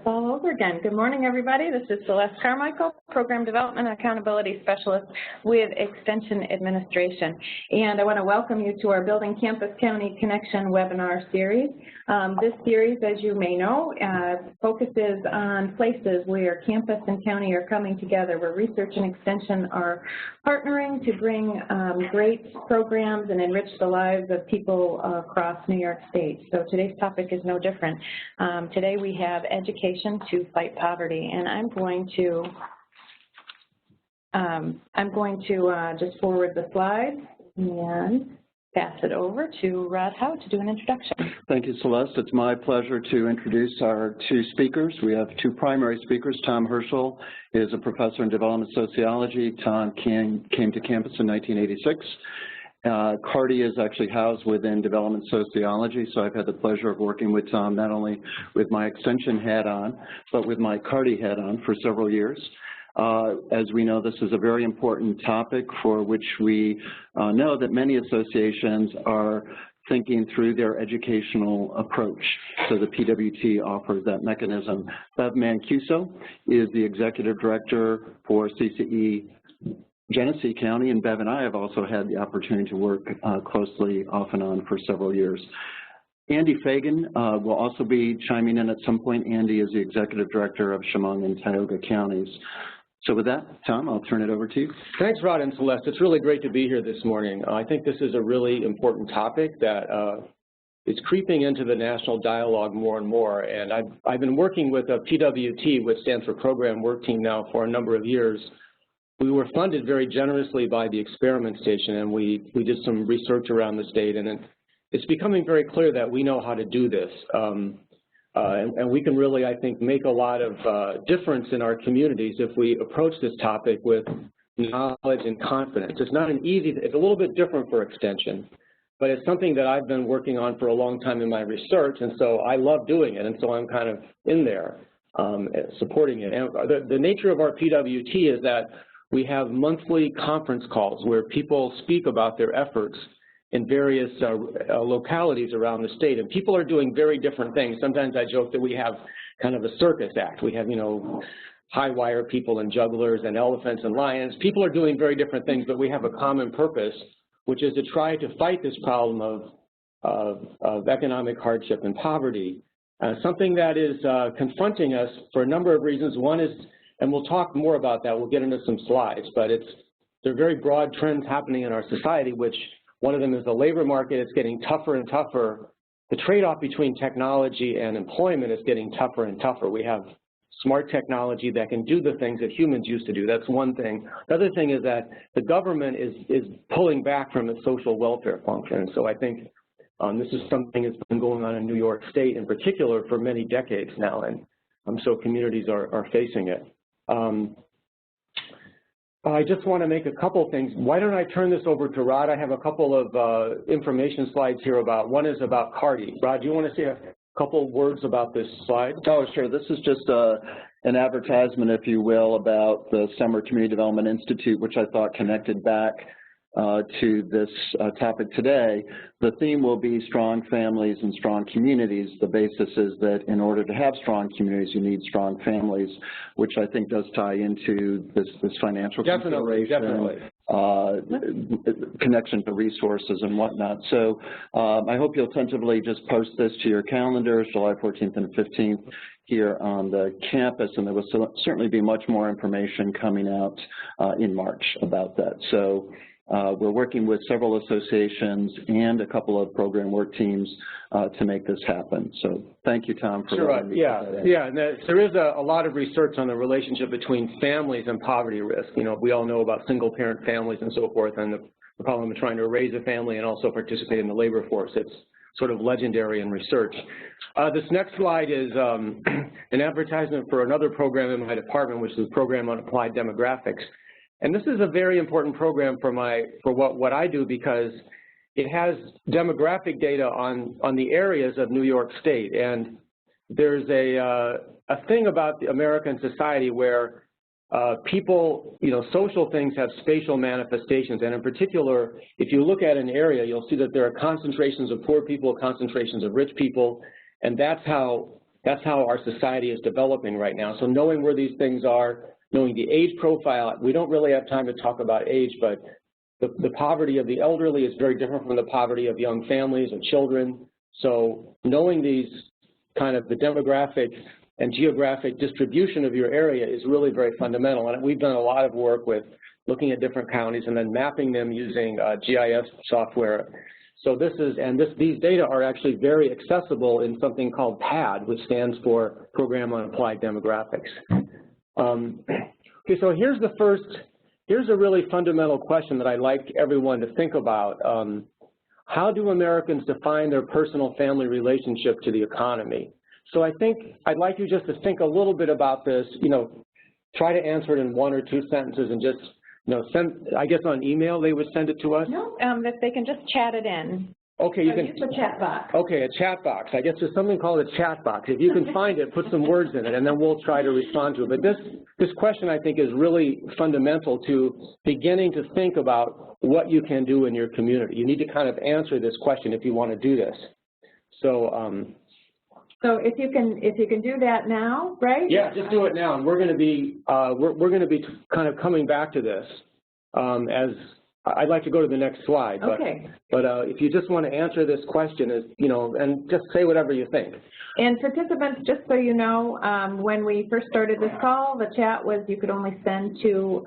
All over again. Good morning, everybody. This is Celeste Carmichael, Program Development and Accountability Specialist with Extension Administration. And I want to welcome you to our Building Campus County Connection webinar series. This series, as you may know, focuses on places where campus and county are coming together, where research and extension are partnering to bring great programs and enrich the lives of people across New York State. So today's topic is no different. Today we have education to fight poverty, and I'm going to just forward the slides and pass it over to Rod Howe to do an introduction. Thank you, Celeste. It's my pleasure to introduce our two speakers. We have two primary speakers. Tom Herschel is a professor in development sociology. Tom came to campus in 1986. CARDI is actually housed within development sociology, so I've had the pleasure of working with Tom not only with my extension hat on, but with my CARDI hat on for several years. As we know, this is a very important topic for which we know that many associations are thinking through their educational approach. So the PWT offers that mechanism. Bev Mancuso is the executive director for CCE Genesee County, and Bev and I have also had the opportunity to work closely off and on for several years. Andy Fagan will also be chiming in at some point. Andy is the executive director of Chemung and Tioga counties. So with that, Tom, I'll turn it over to you. Thanks, Rod and Celeste. It's really great to be here this morning. I think this is a really important topic that is creeping into the national dialogue more and more. And I've been working with a PWT, which stands for Program Work Team, now for a number of years. We were funded very generously by the Experiment Station, and we did some research around the state, and it's becoming very clear that we know how to do this. And we can really, I think, make a lot of difference in our communities if we approach this topic with knowledge and confidence. It's not an easy, it's a little bit different for extension, but it's something that I've been working on for a long time in my research, and so I love doing it, and so I'm kind of in there supporting it. And the nature of our PWT is that we have monthly conference calls where people speak about their efforts in various localities around the state, and people are doing very different things. Sometimes I joke that we have kind of a circus act. We have, you know, high wire people and jugglers and elephants and lions. People are doing very different things, but we have a common purpose, which is to try to fight this problem of economic hardship and poverty, something that is confronting us for a number of reasons. One is, and we'll talk more about that, we'll get into some slides, but there are very broad trends happening in our society, which one of them is the labor market. It's getting tougher and tougher. The trade-off between technology and employment is getting tougher and tougher. We have smart technology that can do the things that humans used to do. That's one thing. The other thing is that the government is pulling back from its social welfare function. So I think this is something that's been going on in New York State in particular for many decades now, and so communities are facing it. I just want to make a couple things. Why don't I turn this over to Rod? I have a couple of information slides here about, one is about CARDI. Rod, do you want to say a couple words about this slide? Oh, sure. This is just an advertisement, if you will, about the Summer Community Development Institute, which I thought connected back to this topic today. The theme will be strong families and strong communities. The basis is that in order to have strong communities, you need strong families, which I think does tie into this financial consideration, connection to resources and whatnot. So I hope you'll tentatively just post this to your calendars, July 14th and 15th here on the campus, and there will certainly be much more information coming out in March about that. So we're working with several associations and a couple of program work teams to make this happen. So thank you, Tom, for letting me put that in. Yeah, and there is a lot of research on the relationship between families and poverty risk. You know, we all know about single-parent families and so forth, and the problem of trying to raise a family and also participate in the labor force. It's sort of legendary in research. This next slide is an advertisement for another program in my department, which is a program on applied demographics. And this is a very important program for what I do, because it has demographic data on the areas of New York State. And there's a thing about the American society where people, you know, social things have spatial manifestations. And in particular, if you look at an area, you'll see that there are concentrations of poor people, concentrations of rich people, and that's how That's how our society is developing right now. So knowing where these things are, knowing the age profile, we don't really have time to talk about age, but the poverty of the elderly is very different from the poverty of young families and children. So knowing these kind of the demographic and geographic distribution of your area is really very fundamental. And we've done a lot of work with looking at different counties and then mapping them using GIS software. So these data are actually very accessible in something called PAD, which stands for Program on Applied Demographics. Okay, so here's a really fundamental question that I'd like everyone to think about. How do Americans define their personal family relationship to the economy? So I think I'd like you just to think a little bit about this, try to answer it in 1 or 2 sentences and just, send, I guess on email they would send it to us? No, that they can just chat it in. Okay, you can use the chat box. Okay, a chat box. I guess there's something called a chat box. If you can find it, put some words in it, and then we'll try to respond to it. But this question, I think, is really fundamental to beginning to think about what you can do in your community. You need to kind of answer this question if you want to do this. So. So if you can do that now, right? Yeah, just do it now, and we're going to be kind of coming back to this as. I'd like to go to the next slide, but, okay. But if you just want to answer this question, and just say whatever you think. And participants, just so you know, when we first started this call, the chat was you could only send to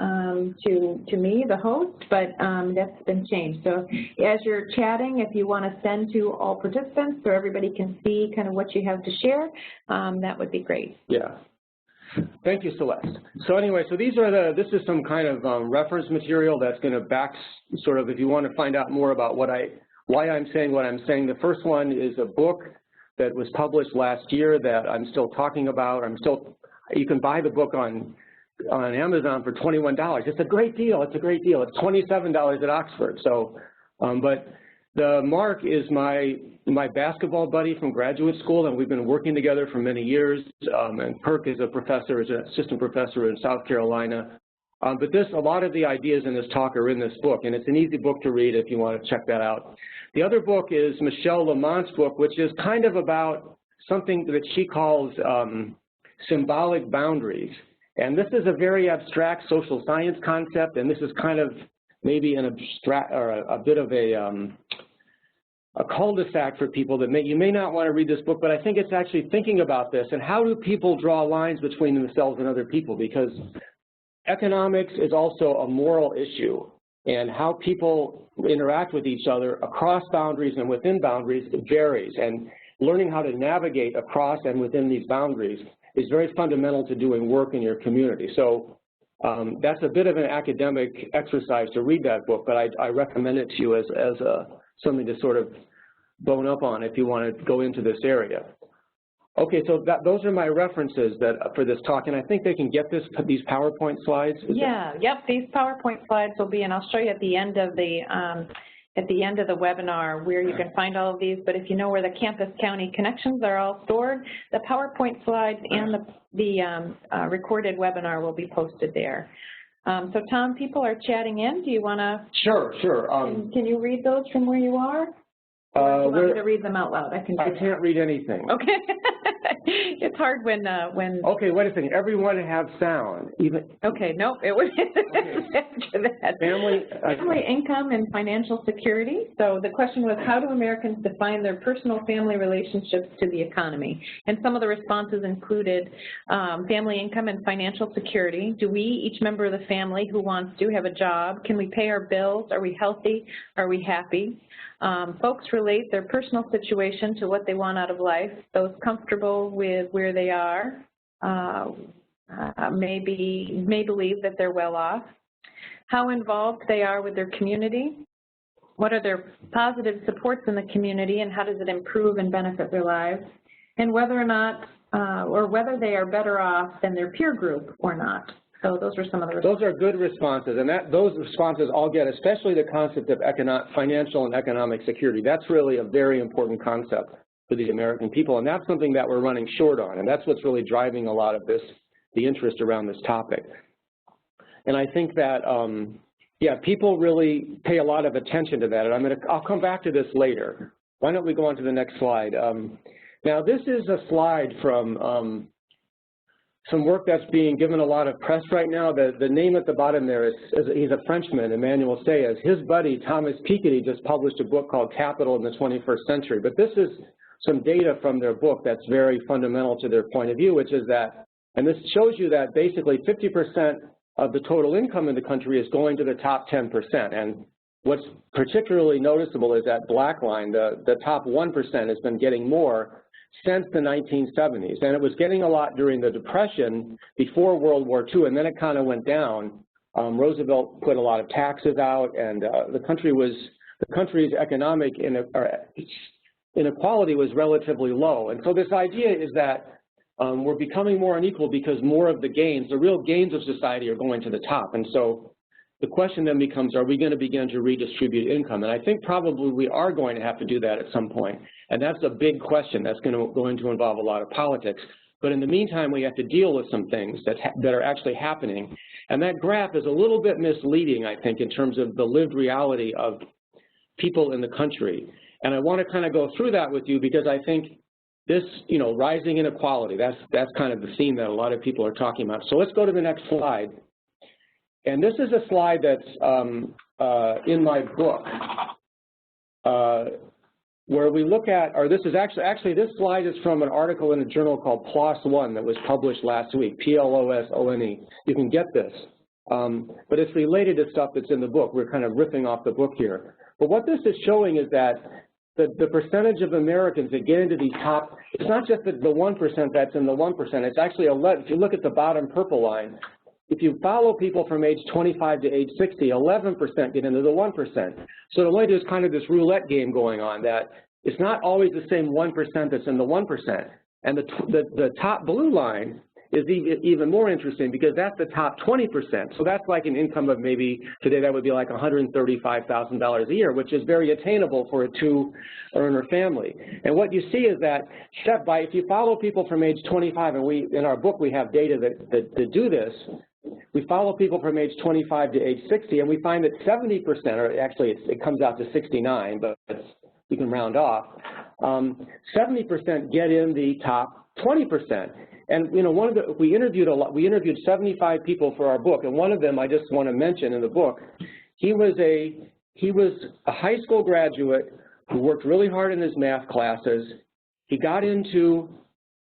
me, the host, but that's been changed. So as you're chatting, if you want to send to all participants so everybody can see kind of what you have to share, that would be great. Yeah. Thank you, Celeste. So anyway, so this is some kind of reference material that's going to back sort of, if you want to find out more about why I'm saying what I'm saying. The first one is a book that was published last year that I'm still talking about. You can buy the book on Amazon for $21. It's a great deal. It's a great deal. It's $27 at Oxford. So, but the Mark is my basketball buddy from graduate school, and we've been working together for many years. And Perk is an assistant professor in South Carolina. But a lot of the ideas in this talk are in this book, and it's an easy book to read if you want to check that out. The other book is Michelle Lamont's book, which is kind of about something that she calls symbolic boundaries. And this is a very abstract social science concept, and this is kind of maybe an abstract or a bit of a cul-de-sac for people that you may not want to read this book, but I think it's actually thinking about this and how do people draw lines between themselves and other people, because economics is also a moral issue, and how people interact with each other across boundaries and within boundaries varies, and learning how to navigate across and within these boundaries is very fundamental to doing work in your community. So that's a bit of an academic exercise to read that book, but I recommend it to you as something to sort of bone up on if you want to go into this area. Okay, so those are my references for this talk, and I think they can get these PowerPoint slides. Yeah, yep, these PowerPoint slides will be, and I'll show you at the end of the webinar where you can find all of these, but if you know where the Campus County connections are all stored, the PowerPoint slides and the recorded webinar will be posted there. So Tom, people are chatting in. Do you want to? Sure. Can you read those from where you are? Or do you want me to read them out loud? I can't read anything. Okay. It's hard when. Okay, wait a second. Everyone have sound. Okay, nope. It was after that. Family income and financial security. So the question was, how do Americans define their personal family relationships to the economy? And some of the responses included family income and financial security. Do we, each member of the family who wants to, have a job? Can we pay our bills? Are we healthy? Are we happy? Folks relate their personal situation to what they want out of life. Those comfortable with where they are may believe that they're well off. How involved they are with their community. What are their positive supports in the community, and how does it improve and benefit their lives? And whether or not, or whether they are better off than their peer group or not. So those are some of the responses. Those are good responses, and those responses all get, especially the concept of financial and economic security. That's really a very important concept for the American people, and that's something that we're running short on, and that's what's really driving a lot of the interest around this topic. And I think that, yeah, people really pay a lot of attention to that, and I'll come back to this later. Why don't we go on to the next slide? Now, this is a slide from some work that's being given a lot of press right now. The name at the bottom there is he's a Frenchman, Emmanuel Saez. His buddy, Thomas Piketty, just published a book called Capital in the 21st Century. But this is some data from their book that's very fundamental to their point of view, which is that, and this shows you that basically 50% of the total income in the country is going to the top 10%. And what's particularly noticeable is that black line, the top 1% has been getting more since the 1970s. And it was getting a lot during the Depression before World War II, and then it kind of went down. Roosevelt put a lot of taxes out, and the country's economic inequality was relatively low. And so this idea is that we're becoming more unequal because more of the gains, the real gains of society, are going to the top. And so the question then becomes, are we going to begin to redistribute income? And I think probably we are going to have to do that at some point. And that's a big question that's going to involve a lot of politics. But in the meantime, we have to deal with some things that are actually happening. And that graph is a little bit misleading, I think, in terms of the lived reality of people in the country. And I want to kind of go through that with you because I think this, rising inequality, that's kind of the theme that a lot of people are talking about. So let's go to the next slide. And this is a slide that's in my book where we look at, or this is actually this slide is from an article in a journal called PLOS One that was published last week, PLOSONE. You can get this. But it's related to stuff that's in the book. We're kind of ripping off the book here. But what this is showing is that the percentage of Americans that get into these top, it's not just the 1% that's in the 1%, it's actually 11. If you look at the bottom purple line, if you follow people from age 25 to age 60, 11% get into the 1%. So the way there's kind of this roulette game going on that it's not always the same 1% that's in the 1%. And the top blue line is even more interesting because that's the top 20%. So that's like an income of maybe, today that would be like $135,000 a year, which is very attainable for a two-earner family. And what you see is that if you follow people from age 25, and in our book we have data that do this, we follow people from age 25 to age 60, and we find that 70%, or actually it comes out to 69, but you can round off, 70% get in the top 20%. And we interviewed 75 people for our book, and one of them I just want to mention in the book. He was a high school graduate who worked really hard in his math classes. He got into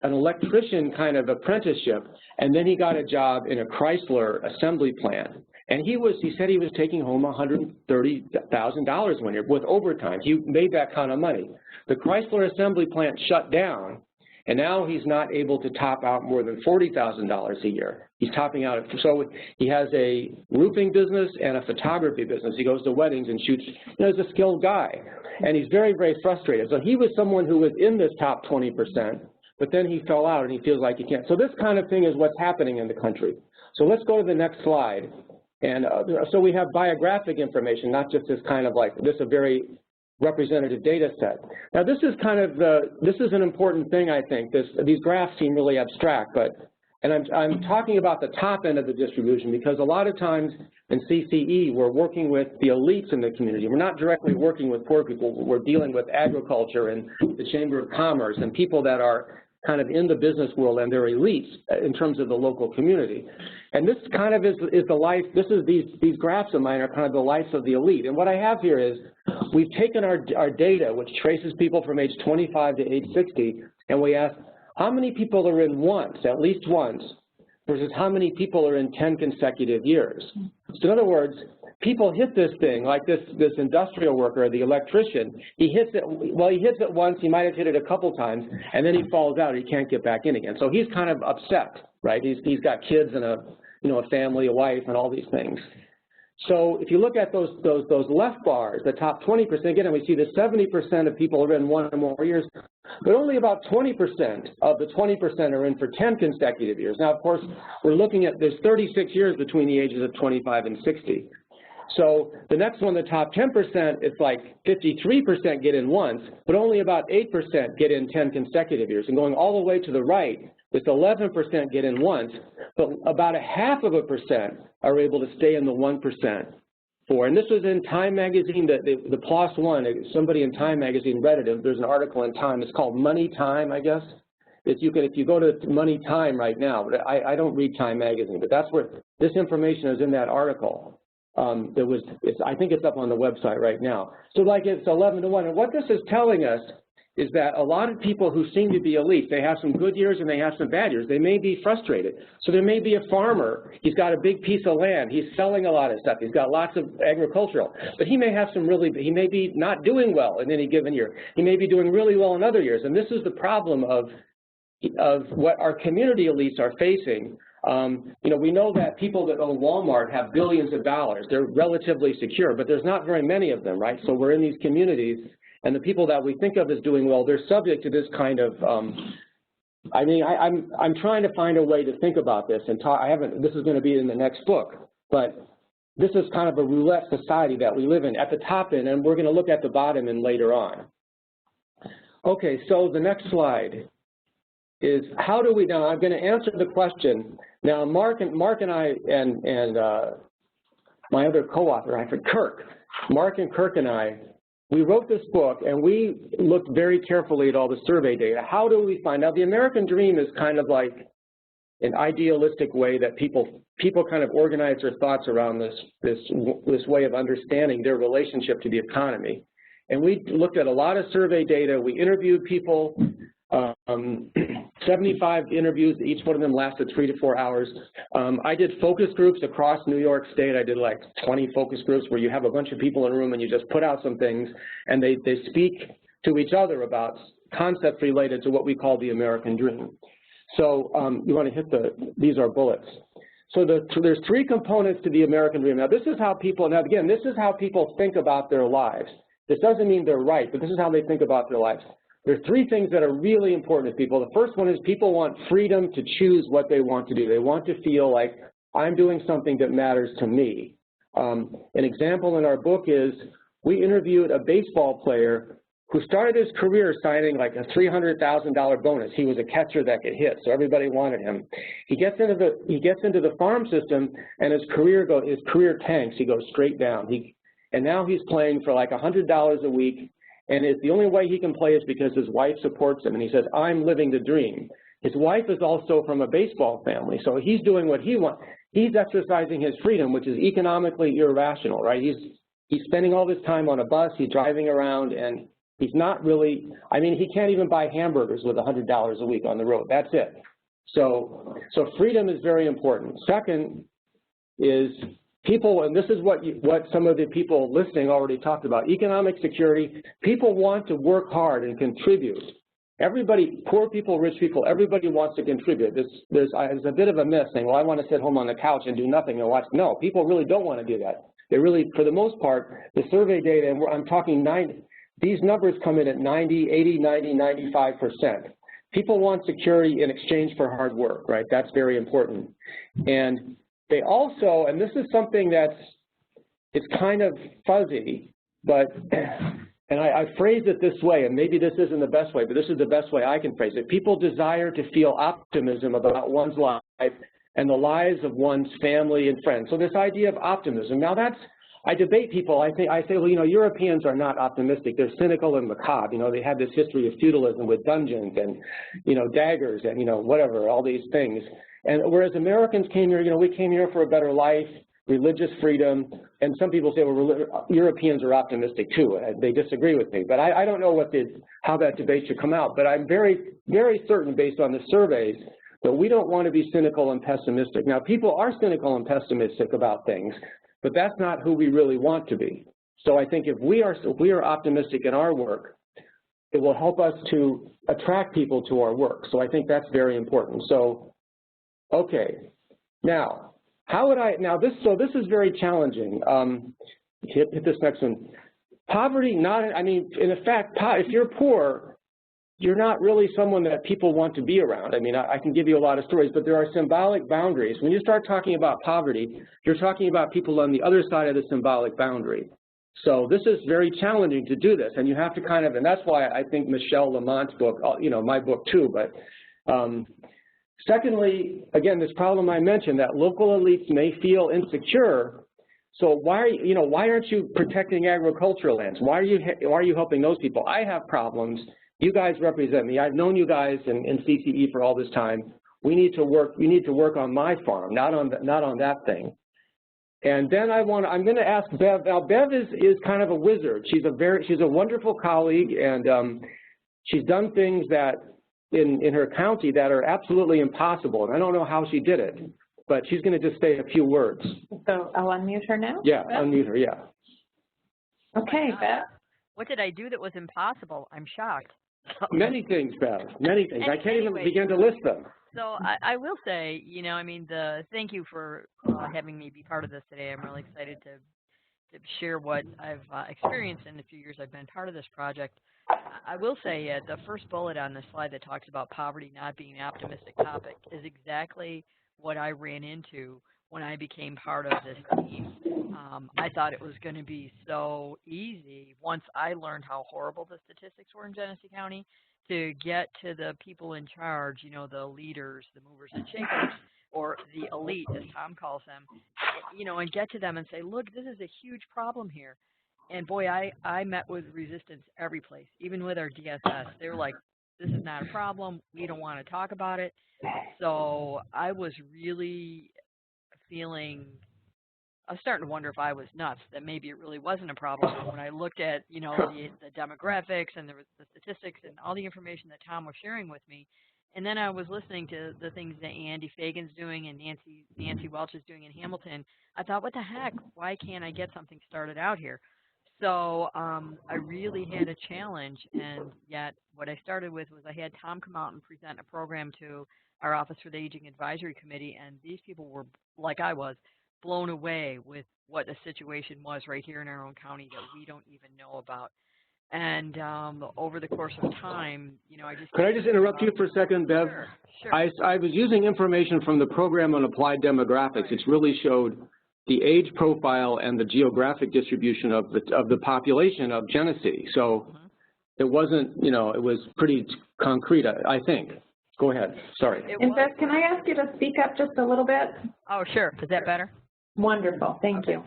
an electrician kind of apprenticeship, and then he got a job in a Chrysler assembly plant. And he said he was taking home $130,000 one year with overtime. He made that kind of money. The Chrysler assembly plant shut down, and now he's not able to top out more than $40,000 a year. He's topping out. So he has a roofing business and a photography business. He goes to weddings and shoots. He's a skilled guy, and he's very, very frustrated. So he was someone who was in this top 20%, but then he fell out and he feels like he can't. So this kind of thing is what's happening in the country. So let's go to the next slide. And so we have biographic information, not just this kind of like, this is a very representative data set. Now this is kind of this is an important thing, I think. These graphs seem really abstract, and I'm talking about the top end of the distribution because a lot of times in CCE we're working with the elites in the community. We're not directly working with poor people. We're dealing with agriculture and the Chamber of Commerce and people that are kind of in the business world, and they're elites in terms of the local community. And this kind of is the life, these graphs of mine are kind of the lives of the elite. And what I have here is we've taken our data, which traces people from age 25 to age 60, and we ask how many people are in once, at least once, versus how many people are in 10 consecutive years. So in other words, people hit this thing, like this industrial worker, the electrician, he hits it once, he might have hit it a couple times, and then he falls out, he can't get back in again. So he's kind of upset, right? He's got kids and a family, a wife, and all these things. So if you look at those left bars, the top 20%, again, we see that 70% of people are in 1 or more years, but only about 20% of the 20% are in for 10 consecutive years. Now, of course, we're looking at, there's 36 years between the ages of 25 and 60. So the next one, the top 10%, it's like 53% get in once, but only about 8% get in 10 consecutive years. And going all the way to the right, it's 11% get in once, but about 0.5% are able to stay in the 1% for, and this was in Time magazine, the PLOS One, somebody in Time magazine read it. There's an article in Time. It's called Money Time, I guess. If you go to Money Time right now, but I don't read Time magazine, but that's where this information is in that article. I think it's up on the website right now. So like it's 11 to 1, and what this is telling us is that a lot of people who seem to be elite, they have some good years and they have some bad years. They may be frustrated. So there may be a farmer, he's got a big piece of land, he's selling a lot of stuff, he's got lots of agricultural, but he may have he may be not doing well in any given year. He may be doing really well in other years, and this is the problem of what our community elites are facing. We know that people that own Walmart have billions of dollars. They're relatively secure, but there's not very many of them, right? So we're in these communities, and the people that we think of as doing well, they're subject to this kind of, I'm trying to find a way to think about this and talk. This is going to be in the next book, but this is kind of a roulette society that we live in at the top end, and we're going to look at the bottom end later on. Okay, so the next slide is how do we, now I'm going to answer the question. Now Mark and I and my other co-author, Mark and Kirk and I, we wrote this book and we looked very carefully at all the survey data. How do we find out? The American dream is kind of like an idealistic way that people kind of organize their thoughts around this way of understanding their relationship to the economy. And we looked at a lot of survey data. We interviewed people, 75 interviews, each one of them lasted 3 to 4 hours. I did focus groups across New York State. I did like 20 focus groups where you have a bunch of people in a room and you just put out some things and they speak to each other about concepts related to what we call the American dream. So you want to hit these are bullets. So there's 3 components to the American dream. Now this is how people, now again, this is how people think about their lives. This doesn't mean they're right, but this is how they think about their lives. There are 3 things that are really important to people. The first one is people want freedom to choose what they want to do. They want to feel like I'm doing something that matters to me. An example in our book is we interviewed a baseball player who started his career signing like a $300,000 bonus. He was a catcher that could hit, so everybody wanted him. He gets into the farm system, and his career tanks. He goes straight down. And now he's playing for like $100 a week. And the only way he can play is because his wife supports him. And he says, I'm living the dream. His wife is also from a baseball family, so he's doing what he wants. He's exercising his freedom, which is economically irrational, right? He's spending all this time on a bus, he's driving around, and he's not really, he can't even buy hamburgers with $100 a week on the road. That's it. So freedom is very important. Second is people, and this is what some of the people listening already talked about, economic security. People want to work hard and contribute. Everybody, poor people, rich people, everybody wants to contribute. There's a bit of a myth saying, well, I want to sit home on the couch and do nothing and watch. No, people really don't want to do that. They really, for the most part, the survey data, and I'm talking 90, these numbers come in at 90, 80, 90, 95%. People want security in exchange for hard work, right? That's very important. And they also, and this is something it's kind of fuzzy, but, and I phrase it this way, and maybe this isn't the best way, but this is the best way I can phrase it. People desire to feel optimism about one's life and the lives of one's family and friends. So this idea of optimism, now I debate people. I say, well, Europeans are not optimistic. They're cynical and macabre. They have this history of feudalism with dungeons and, daggers and, whatever, all these things. And whereas Americans came here, we came here for a better life, religious freedom, and some people say, well, Europeans are optimistic too. They disagree with me. But I don't know how that debate should come out. But I'm very, very certain, based on the surveys, that we don't want to be cynical and pessimistic. Now, people are cynical and pessimistic about things, but that's not who we really want to be. So I think if we are optimistic in our work, it will help us to attract people to our work. So I think that's very important. So, okay, now, this is very challenging. Hit this next one. Poverty, in effect, if you're poor, you're not really someone that people want to be around. I can give you a lot of stories, but there are symbolic boundaries. When you start talking about poverty, you're talking about people on the other side of the symbolic boundary. So this is very challenging to do this, and you have to and that's why I think Michelle Lamont's book, my book too, but secondly, again, this problem I mentioned, that local elites may feel insecure So why aren't you protecting agricultural lands? Why are you helping those people? I have problems. You guys represent me. I've known you guys in CCE for all this time. We need to work on my farm, not on that thing. And then I'm going to ask Bev. Now Bev is kind of a wizard. She's a wonderful colleague, and she's done things that in her county that are absolutely impossible. And I don't know how she did it, but she's going to just say a few words. So I'll unmute her now? Yeah, Beth? unmute her, yeah. Okay, Beth. What did I do that was impossible? I'm shocked. Many things, Bev, many things. I can't even begin to list them. So I will say, I mean, thank you for having me be part of this today. I'm really excited to share what I've experienced in the few years I've been part of this project. I will say the first bullet on the slide that talks about poverty not being an optimistic topic is exactly what I ran into when I became part of this team. I thought it was going to be so easy once I learned how horrible the statistics were in Genesee County to get to the people in charge, the leaders, the movers and shakers, or the elite, as Tom calls them, and get to them and say, look, this is a huge problem here. And boy, I met with resistance every place, even with our DSS. They were like, this is not a problem. We don't want to talk about it. So I was really I was starting to wonder if I was nuts, that maybe it really wasn't a problem. When I looked at, the demographics and the statistics and all the information that Tom was sharing with me, and then I was listening to the things that Andy Fagan's doing and Nancy Welch is doing in Hamilton, I thought, what the heck? Why can't I get something started out here? So I really had a challenge, and yet what I started with was I had Tom come out and present a program to our Office for the Aging Advisory Committee, and these people were, like I was, blown away with what the situation was right here in our own county that we don't even know about. And over the course of time, I just... Could I just interrupt you for a second, Bev? Sure. I was using information from the program on applied demographics. It's really showed the age profile and the geographic distribution of the population of Genesee. So it wasn't, it was pretty concrete, I think. Go ahead. Sorry. And Beth, can I ask you to speak up just a little bit? Oh, sure. Is that better? Wonderful. Thank you.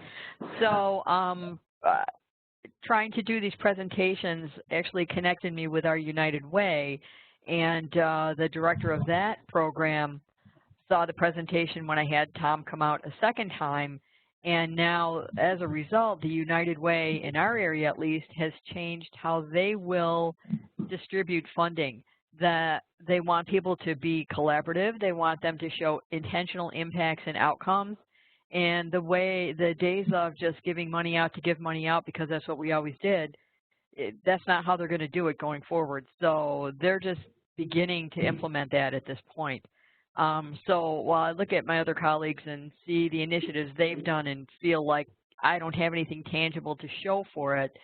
So trying to do these presentations actually connected me with our United Way, and the director of that program saw the presentation when I had Tom come out a second time, and now as a result, the United Way, in our area at least, has changed how they will distribute funding. That they want people to be collaborative, they want them to show intentional impacts and outcomes, and the days of just giving money out to give money out because that's what we always did, that's not how they're going to do it going forward. So they're just beginning to implement that at this point. So while I look at my other colleagues and see the initiatives they've done and feel like I don't have anything tangible to show for it,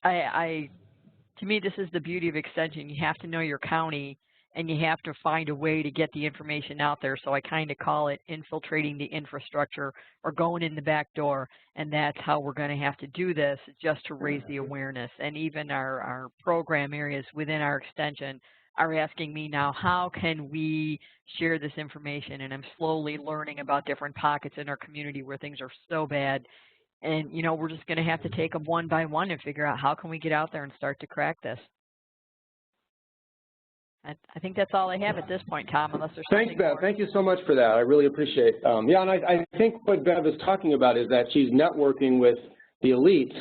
to me, this is the beauty of extension. You have to know your county, and you have to find a way to get the information out there. So I kind of call it infiltrating the infrastructure or going in the back door, and that's how we're going to have to do this, just to raise the awareness. And even our program areas within our extension are asking me now, how can we share this information? And I'm slowly learning about different pockets in our community where things are so bad. And, we're just going to have to take them one by one and figure out how can we get out there and start to crack this. I think that's all I have at this point, Tom, unless there's something Thanks, Bev. more. Thank you so much for that. I really appreciate it. Yeah, and I think what Bev is talking about is that she's networking with the elites,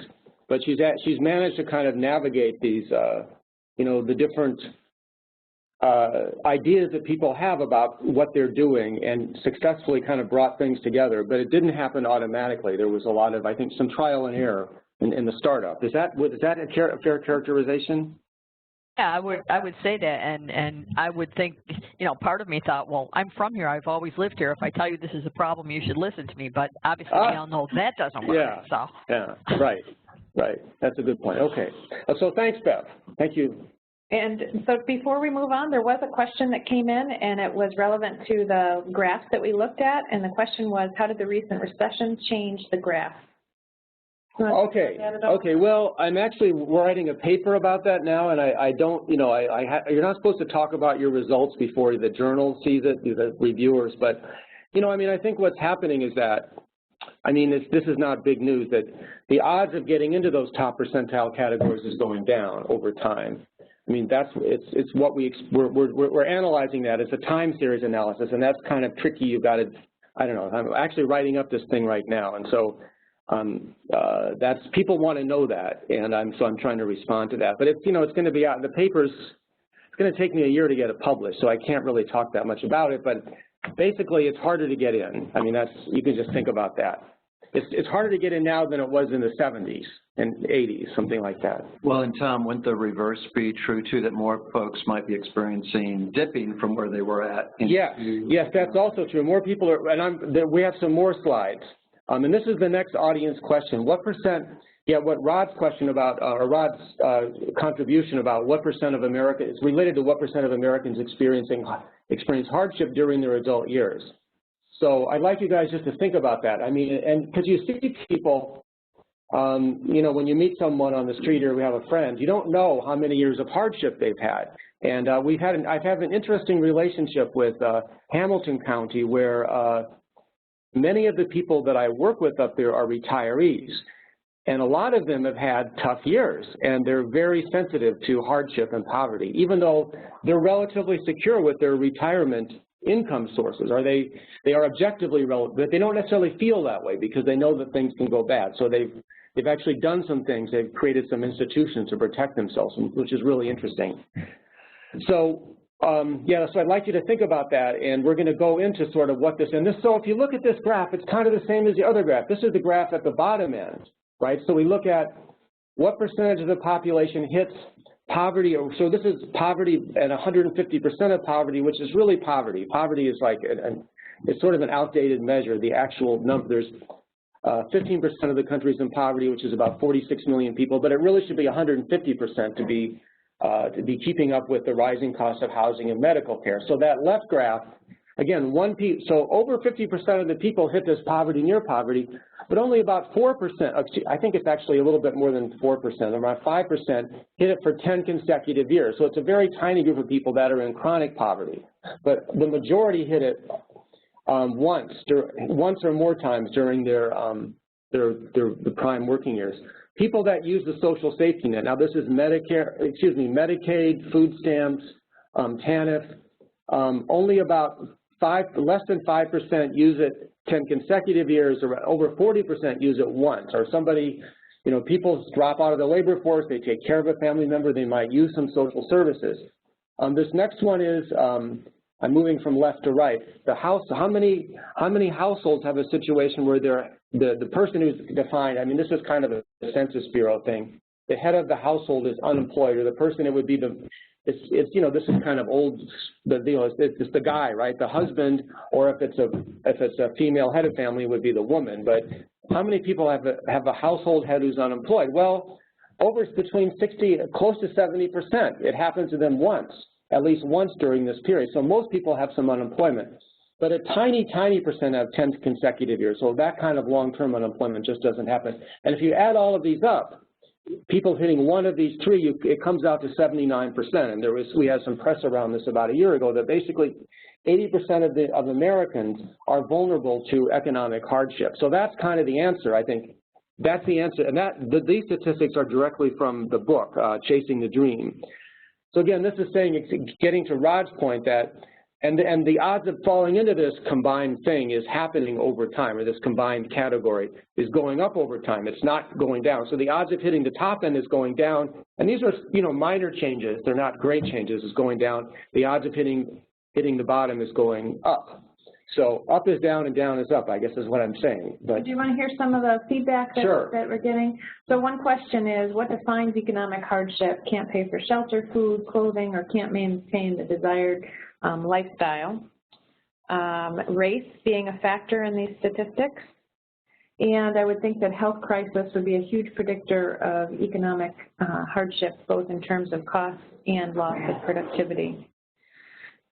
but she's managed to kind of navigate these, the different ideas that people have about what they're doing, and successfully kind of brought things together. But it didn't happen automatically. There was a lot of, I think, some trial and error in the startup. Is that a fair characterization? Yeah, I would say that, and I would think, part of me thought, well, I'm from here. I've always lived here. If I tell you this is a problem, you should listen to me. But obviously, we all know that doesn't work. Yeah. So. Yeah. Right. That's a good point. Okay. So thanks, Bev. Thank you. And so before we move on, there was a question that came in, and it was relevant to the graphs that we looked at. And the question was, how did the recent recession change the graph? Okay. Well, I'm actually writing a paper about that now, and I don't, you're not supposed to talk about your results before the journal sees it, the reviewers. But, I think what's happening is that I mean, this is not big news that the odds of getting into those top percentile categories is going down over time. I mean, it's what we're analyzing that. It's a time series analysis, and that's kind of tricky. You've got to, I don't know, I'm actually writing up this thing right now, and so that's, people want to know that, and so I'm trying to respond to that. But it's, you know, it's going to be out in the papers. It's going to take me a year to get it published, so I can't really talk that much about it, but basically it's harder to get in. I mean, that's, you can just think about that. It's harder to get in now than it was in the 70s and 80s, something like that. Well, and Tom, wouldn't the reverse be true too, that more folks might be experiencing dipping from where they were at? Yes, that's also true. More people are, and we have some more slides. And this is the next audience question. What percent, what Rod's question about, or Rod's contribution about what percent of America, is related to what percent of Americans experience hardship during their adult years. So I'd like you guys just to think about that. I mean, and because you see people, you know, when you meet someone on the street or we have a friend, you don't know how many years of hardship they've had. And I've had an interesting relationship with Hamilton County, where many of the people that I work with up there are retirees. And a lot of them have had tough years, and they're very sensitive to hardship and poverty, even though they're relatively secure with their retirement income sources, or they are objectively relevant, but they don't necessarily feel that way because they know that things can go bad. So they've actually done some things. They've created some institutions to protect themselves, which is really interesting. So so I'd like you to think about that, and we're going to go into sort of what this, and this, so if you look at this graph, it's kind of the same as the other graph. This is the graph at the bottom end, right? So we look at what percentage of the population hits poverty. So this is poverty at 150% of poverty, which is really poverty. Poverty is like, it's sort of an outdated measure. The actual number, there's 15% of the country's in poverty, which is about 46 million people, but it really should be 150% to be keeping up with the rising cost of housing and medical care. So that left graph, again, so over 50% of the people hit this poverty, near poverty, but only about 4%, I think it's actually a little bit more than 4%, around 5% hit it for 10 consecutive years. So it's a very tiny group of people that are in chronic poverty. But the majority hit it once or more times during their prime working years. People that use the social safety net, now this is Medicare, Medicaid, food stamps, TANF, only about less than 5% use it 10 consecutive years, or over 40% use it once, or somebody, you know, people drop out of the labor force, they take care of a family member, they might use some social services. This next one is, I'm moving from left to right. How many households have a situation where the person who's defined, I mean, this is kind of a Census Bureau thing, the head of the household is unemployed, or the person, it would be it's you know, this is kind of old, it's the guy, right, the husband, or if it's a female head of family, it would be the woman. But how many people have a household head who's unemployed? Well, between 60, close to 70%. It happens to them once, at least once during this period. So most people have some unemployment, but a tiny, tiny percent have 10 consecutive years. So that kind of long-term unemployment just doesn't happen. And if you add all of these up, people hitting one of these three, it comes out to 79%. And we had some press around this about a year ago that basically 80% of Americans are vulnerable to economic hardship. So that's kind of the answer, I think. That's the answer. And these statistics are directly from the book, Chasing the Dream. So again, this is saying, it's getting to Rod's point that, and the odds of falling into this combined thing is happening over time, or this combined category is going up over time. It's not going down. So the odds of hitting the top end is going down, and these are, you know, minor changes. They're not great changes. It's going down. The odds of hitting the bottom is going up. So up is down and down is up, I guess is what I'm saying. But do you want to hear some of the feedback that we're getting? So one question is, what defines economic hardship? Can't pay for shelter, food, clothing, or can't maintain the desired lifestyle. Race being a factor in these statistics. And I would think that health crisis would be a huge predictor of economic hardship, both in terms of cost and loss of productivity.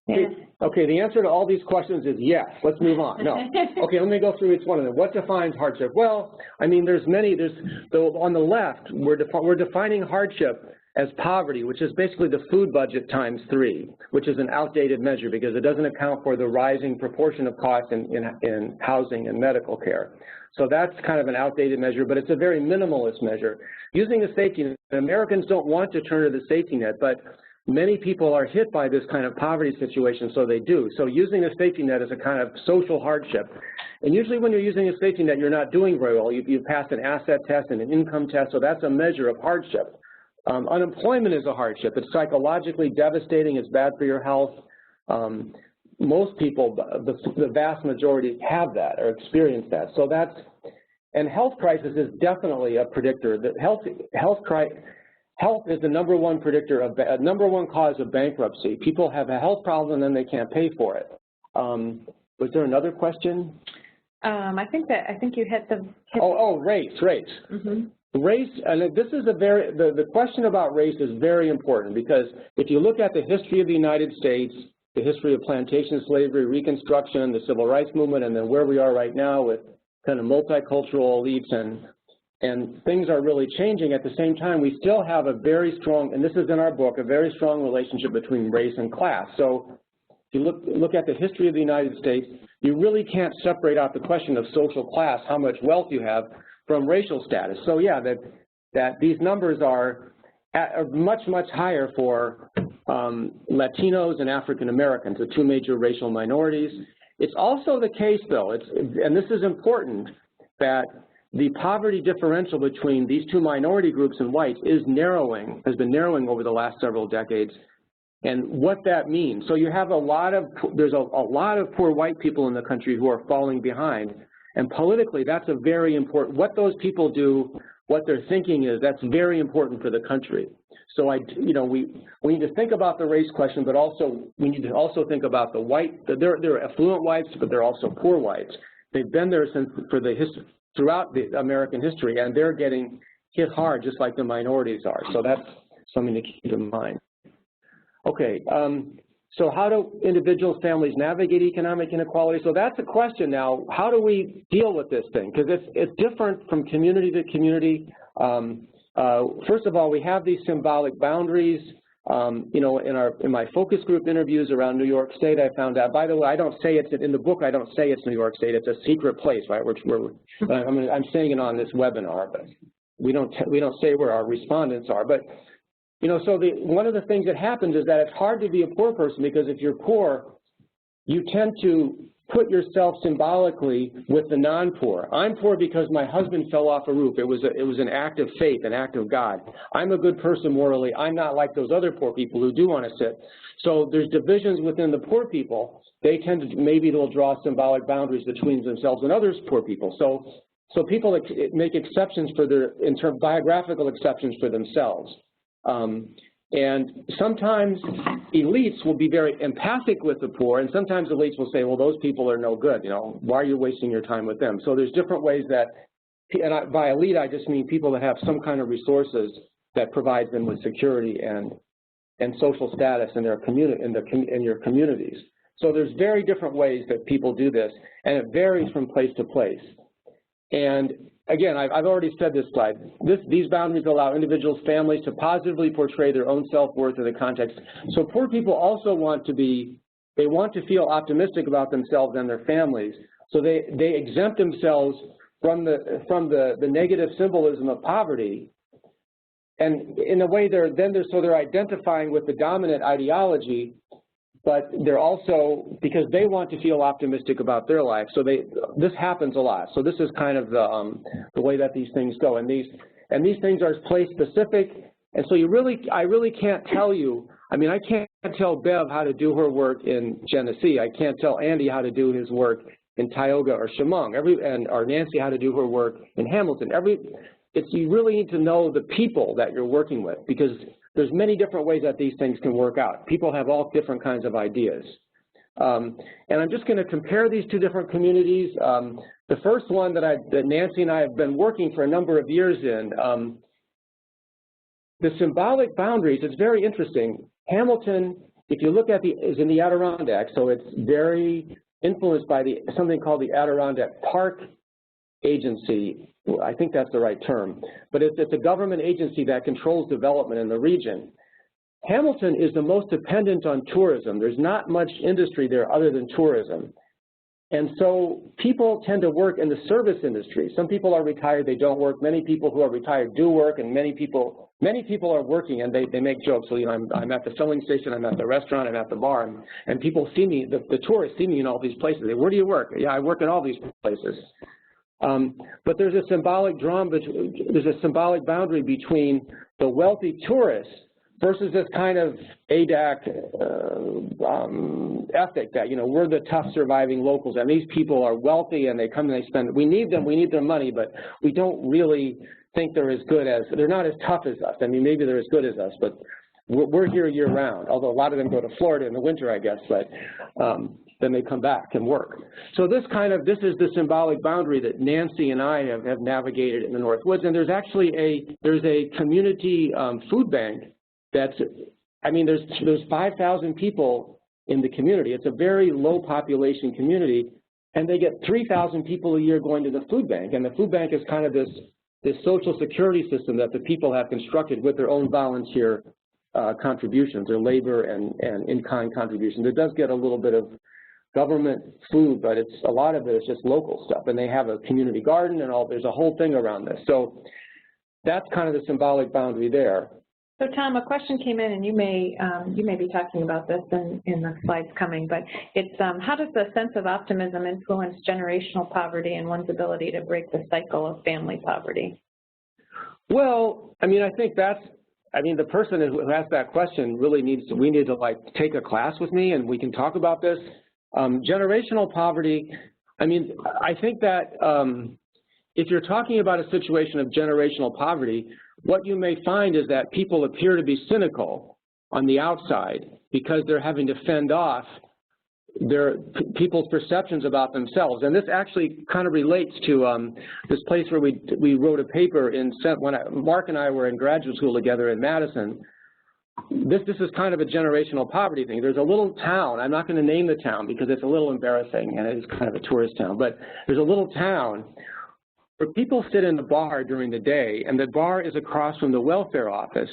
Okay, the answer to all these questions is yes. Let's move on. No. Okay, let me go through each one of them. What defines hardship? Well, I mean, there's many. On the left, we're defining hardship as poverty, which is basically the food budget times 3, which is an outdated measure because it doesn't account for the rising proportion of costs in housing and medical care. So that's kind of an outdated measure, but it's a very minimalist measure. Using the safety net, Americans don't want to turn to the safety net, but many people are hit by this kind of poverty situation, so they do. So using the safety net is a kind of social hardship. And usually when you're using a safety net, you're not doing very well. You pass an asset test and an income test, so that's a measure of hardship. Unemployment is a hardship. It's psychologically devastating. It's bad for your health. Most people, the vast majority, have that or experience that. So that's, and health crisis is definitely a predictor. That health is the #1 predictor of, #1 cause of bankruptcy. People have a health problem and then they can't pay for it. Was there another question? I think you hit the. Race. Mm-hmm. Race, and this is the question about race is very important because if you look at the history of the United States, the history of plantation slavery, Reconstruction, the Civil Rights Movement, and then where we are right now with kind of multicultural elites and things are really changing. At the same time, we still have a very strong, and this is in our book, a very strong relationship between race and class. So if you look at the history of the United States, you really can't separate out the question of social class, how much wealth you have, from racial status. So yeah, that these numbers are much, much higher for Latinos and African Americans, the 2 major racial minorities. It's also the case, though, and this is important, that the poverty differential between these 2 minority groups and whites is narrowing, has been narrowing over the last several decades, and what that means. So you have there's a lot of poor white people in the country who are falling behind. And politically, that's a very important, what those people do, what their thinking is, that's very important for the country. So we need to think about the race question, but also we need to also think about the there are affluent whites, but there are also poor whites. They've been there throughout the American history, and they're getting hit hard just like the minorities are. So that's something to keep in mind. Okay. So how do individuals, families navigate economic inequality? So that's a question now. How do we deal with this thing? Because it's different from community to community. First of all, we have these symbolic boundaries. In my focus group interviews around New York State, I found out, by the way, I don't say it's in the book, I don't say it's New York State. It's a secret place, right? I'm saying it on this webinar, but we don't say where our respondents are. But so one of the things that happens is that it's hard to be a poor person because if you're poor, you tend to put yourself symbolically with the non-poor. I'm poor because my husband fell off a roof. It was an act of faith, an act of God. I'm a good person morally. I'm not like those other poor people who do want to sit. So there's divisions within the poor people. They tend to, maybe they'll draw symbolic boundaries between themselves and others poor people. So people make exceptions for biographical exceptions for themselves. And sometimes elites will be very empathic with the poor, and sometimes elites will say, well, those people are no good, why are you wasting your time with them? So there's different ways that, and by elite I just mean people that have some kind of resources that provide them with security and social status in their in your communities. So there's very different ways that people do this, and it varies from place to place. And again, I've already said this slide. These boundaries allow individuals, families to positively portray their own self-worth in the context. So poor people also want to feel optimistic about themselves and their families. So they exempt themselves from the negative symbolism of poverty. And in a way, they're identifying with the dominant ideology, but they're also, because they want to feel optimistic about their life. So this happens a lot. So this is kind of the way that these things go. And these things are place specific. And so I really can't tell you, I can't tell Bev how to do her work in Genesee. I can't tell Andy how to do his work in Tioga or Chemung, or Nancy how to do her work in Hamilton. You really need to know the people that you're working with, because there's many different ways that these things can work out. People have all different kinds of ideas. And I'm just going to compare these 2 different communities. The first one that Nancy and I have been working for a number of years in, the symbolic boundaries, it's very interesting. Hamilton, if you look at is in the Adirondack, so it's very influenced by something called the Adirondack Park agency. I think that's the right term, but it's a government agency that controls development in the region. Hamilton is the most dependent on tourism. There's not much industry there other than tourism. And so people tend to work in the service industry. Some people are retired, they don't work. Many people who are retired do work, and many people are working, and they make jokes. So, you know, I'm at the filling station, I'm at the restaurant, I'm at the bar, and people see me, the tourists see me in all these places. They, where do you work? Yeah, I work in all these places. But there's a symbolic boundary between the wealthy tourists versus this kind of ADAC ethic that, you know, we're the tough surviving locals, and these people are wealthy and they come and they spend, we need them, we need their money, but we don't really think they're as good as, they're not as tough as us. I mean, maybe they're as good as us, but we're here year round, although a lot of them go to Florida in the winter, I guess, but then they come back and work. So this is the symbolic boundary that Nancy and I have navigated in the Northwoods, and there's actually there's a community food bank that's, I mean, there's 5,000 people in the community. It's a very low population community, and they get 3,000 people a year going to the food bank. And the food bank is kind of this social security system that the people have constructed with their own volunteer contributions, their labor and in-kind contributions. It does get a little bit of government food, but a lot of it is just local stuff. And they have a community garden and all, there's a whole thing around this. So that's kind of the symbolic boundary there. So Tom, a question came in, and you may be talking about this in the slides coming, but it's how does the sense of optimism influence generational poverty and one's ability to break the cycle of family poverty? Well, I mean, I think the person who asked that question really we need to like take a class with me, and we can talk about this. Generational poverty, I mean, I think that if you're talking about a situation of generational poverty, what you may find is that people appear to be cynical on the outside because they're having to fend off people's perceptions about themselves. And this actually kind of relates to this place where we wrote a paper when Mark and I were in graduate school together in Madison. This is kind of a generational poverty thing. There's a little town, I'm not going to name the town because it's a little embarrassing and it's kind of a tourist town, but there's a little town where people sit in the bar during the day, and the bar is across from the welfare office,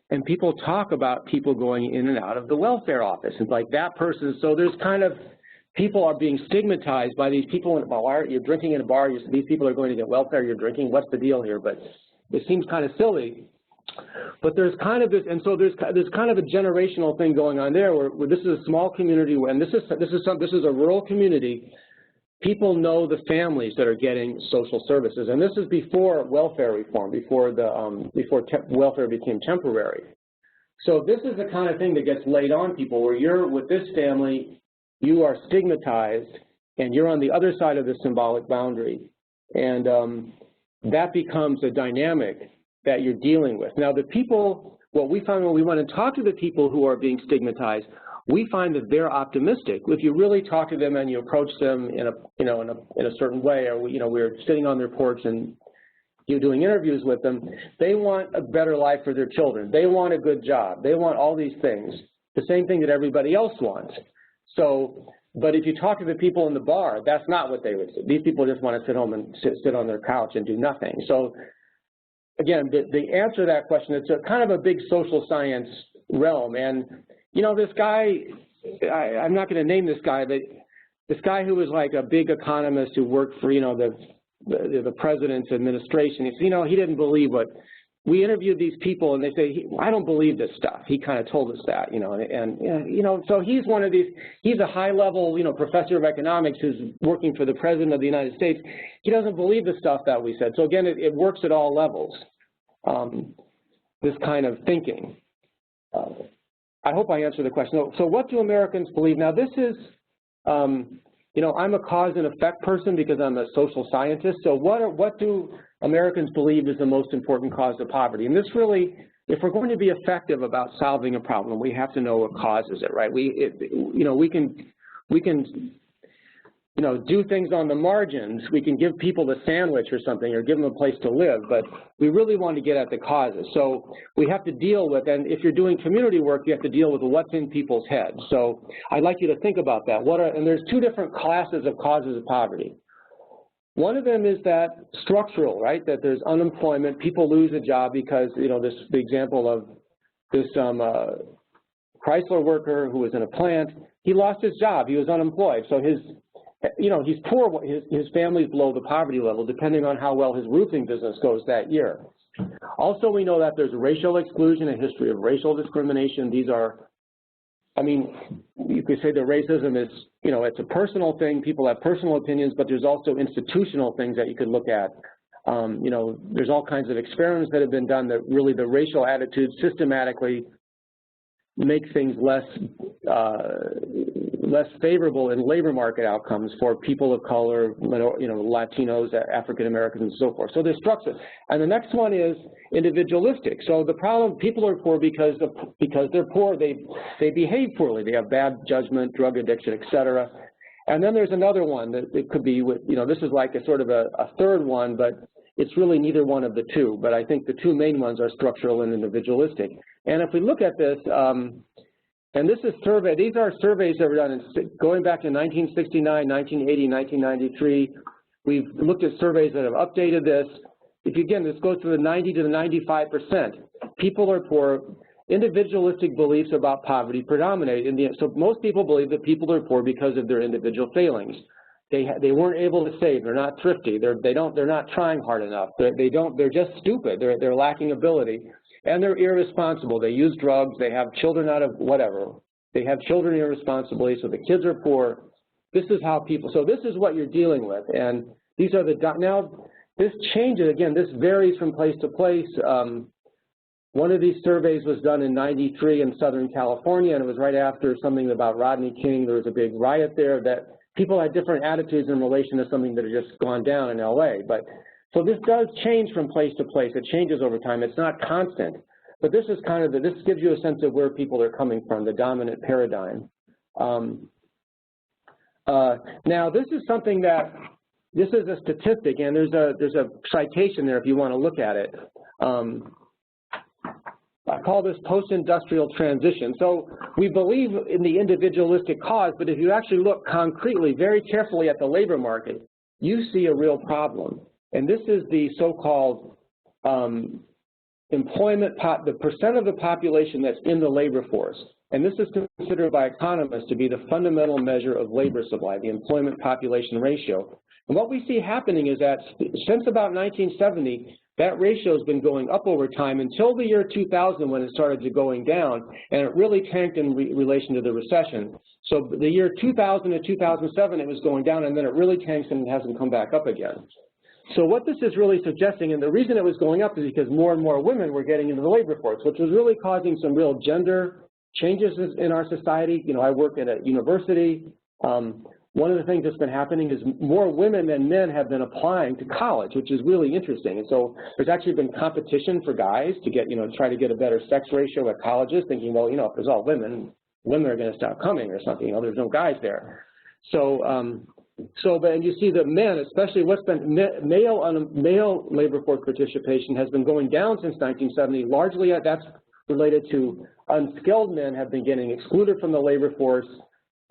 and people talk about people going in and out of the welfare office. It's like that person, so there's kind of, people are being stigmatized by these people in a bar. You're drinking in a bar, these people are going to get welfare, you're drinking, what's the deal here? But it seems kind of silly. But there's kind of this, and so there's kind of a generational thing going on there where this is a small community, and this is a rural community. People know the families that are getting social services, and this is before welfare reform, before welfare became temporary. So this is the kind of thing that gets laid on people, where you're with this family, you are stigmatized, and you're on the other side of the symbolic boundary, and that becomes a dynamic that you're dealing with. Now, the people, what we find when we want to talk to the people who are being stigmatized, we find that they're optimistic. If you really talk to them and you approach them in a certain way, or we're sitting on their porch and you're doing interviews with them, they want a better life for their children. They want a good job. They want all these things, the same thing that everybody else wants. So, but if you talk to the people in the bar, that's not what they would say. These people just want to sit home and sit on their couch and do nothing. So, again, the answer to that question, it's kind of a big social science realm. And this guy, I'm not going to name this guy, but this guy who was like a big economist who worked for, the president's administration, he didn't believe what, we interviewed these people and they say, I don't believe this stuff. He kind of told us that, so he's one of these, he's a high level, professor of economics who's working for the president of the United States. He doesn't believe the stuff that we said. So again, it works at all levels, this kind of thinking. I hope I answered the question. So what do Americans believe? Now this is, I'm a cause and effect person because I'm a social scientist. So what do Americans believe is the most important cause of poverty? And this really, if we're going to be effective about solving a problem, we have to know what causes it, right? We can do things on the margins. We can give people a sandwich or something or give them a place to live, but we really want to get at the causes. So we have to deal with, and if you're doing community work, you have to deal with what's in people's heads. So I'd like you to think about that. And there's two different classes of causes of poverty. One of them is that structural, right, that there's unemployment, people lose a job because, you know, the example of this Chrysler worker who was in a plant, he lost his job, he was unemployed, so his, you know, he's poor, his family's below the poverty level depending on how well his roofing business goes that year. Also, we know that there's racial exclusion, a history of racial discrimination. These are, I mean, you could say that racism is, you know, it's a personal thing, people have personal opinions, but there's also institutional things that you could look at. You know, there's all kinds of experiments that have been done that really the racial attitudes systematically make things less favorable in labor market outcomes for people of color, you know, Latinos, African Americans, and so forth. So there's structure. And the next one is individualistic. So the problem, people are poor because they're poor, they behave poorly, they have bad judgment, drug addiction, et cetera. And then there's another one that it could be with, you know, this is like a sort of a third one, but it's really neither one of the two. But I think the two main ones are structural and individualistic. And if we look at this, and this is survey, these are surveys that were done going back to 1969, 1980, 1993. We've looked at surveys that have updated this. If you, again, this goes to the 90 to the 95%. People are poor. Individualistic beliefs about poverty predominate. So most people believe that people are poor because of their individual failings. They weren't able to save. They're not thrifty. They're not trying hard enough. They're just stupid. They're lacking ability. And they're irresponsible. They use drugs. They have children out of whatever. They have children irresponsibly, so the kids are poor. This is how people, so this is what you're dealing with. And these are the, now this changes, again, this varies from place to place. One of these surveys was done in '93 in Southern California, and it was right after something about Rodney King. There was a big riot there that people had different attitudes in relation to something that had just gone down in LA. But so this does change from place to place. It changes over time. It's not constant. But this is kind of this gives you a sense of where people are coming from, the dominant paradigm. Now this is something that, this is a statistic, and there's a citation there if you want to look at it. I call this post-industrial transition. So we believe in the individualistic cause, but if you actually look concretely, very carefully at the labor market, you see a real problem. And this is the so-called employment, the percent of the population that's in the labor force. And this is considered by economists to be the fundamental measure of labor supply, the employment population ratio. And what we see happening is that since about 1970, that ratio has been going up over time until the year 2000 when it started to going down, and it really tanked in relation to the recession. So the year 2000 to 2007, it was going down, and then it really tanks and it hasn't come back up again. So what this is really suggesting, and the reason it was going up is because more and more women were getting into the labor force, which was really causing some real gender changes in our society. You know, I work at a university. One of the things that's been happening is more women than men have been applying to college, which is really interesting. And so there's actually been competition for guys to get, you know, try to get a better sex ratio at colleges, thinking, well, you know, if there's all women, women are going to stop coming or something. You know, there's no guys there. So, and you see that men, especially what's been male labor force participation has been going down since 1970. Largely, that's related to unskilled men have been getting excluded from the labor force.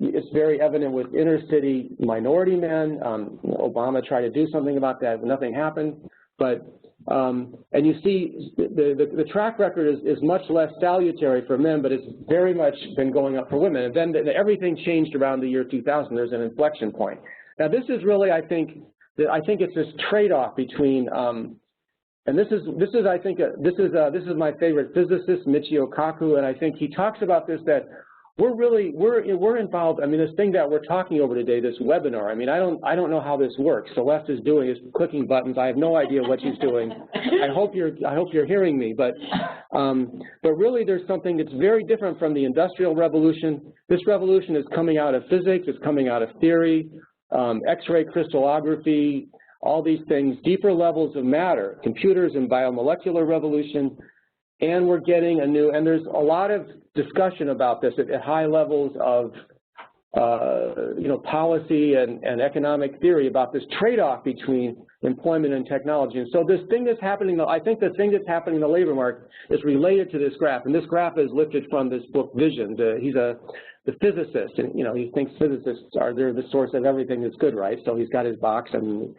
It's very evident with inner city minority men. Obama tried to do something about that, but nothing happened. But and you see the track record is much less salutary for men, but it's very much been going up for women. And then everything changed around the year 2000. There's an inflection point. Now this is really, I think it's this trade-off between, and this is my favorite physicist, Michio Kaku, and I think he talks about this, that we're involved. I mean, this thing that we're talking over today, this webinar. I mean, I don't know how this works. Celeste is clicking buttons. I have no idea what she's doing. I hope you're hearing me. But really, there's something that's very different from the Industrial Revolution. This revolution is coming out of physics. It's coming out of theory, X-ray crystallography, all these things, deeper levels of matter, computers and biomolecular revolution. And we're getting and there's a lot of discussion about this at high levels of policy and economic theory about this trade-off between employment and technology. And so this thing that's happening, I think the thing that's happening in the labor market is related to this graph. And this graph is lifted from this book, Vision. He's the physicist, and he thinks physicists they're the source of everything that's good, right? So he's got his box, and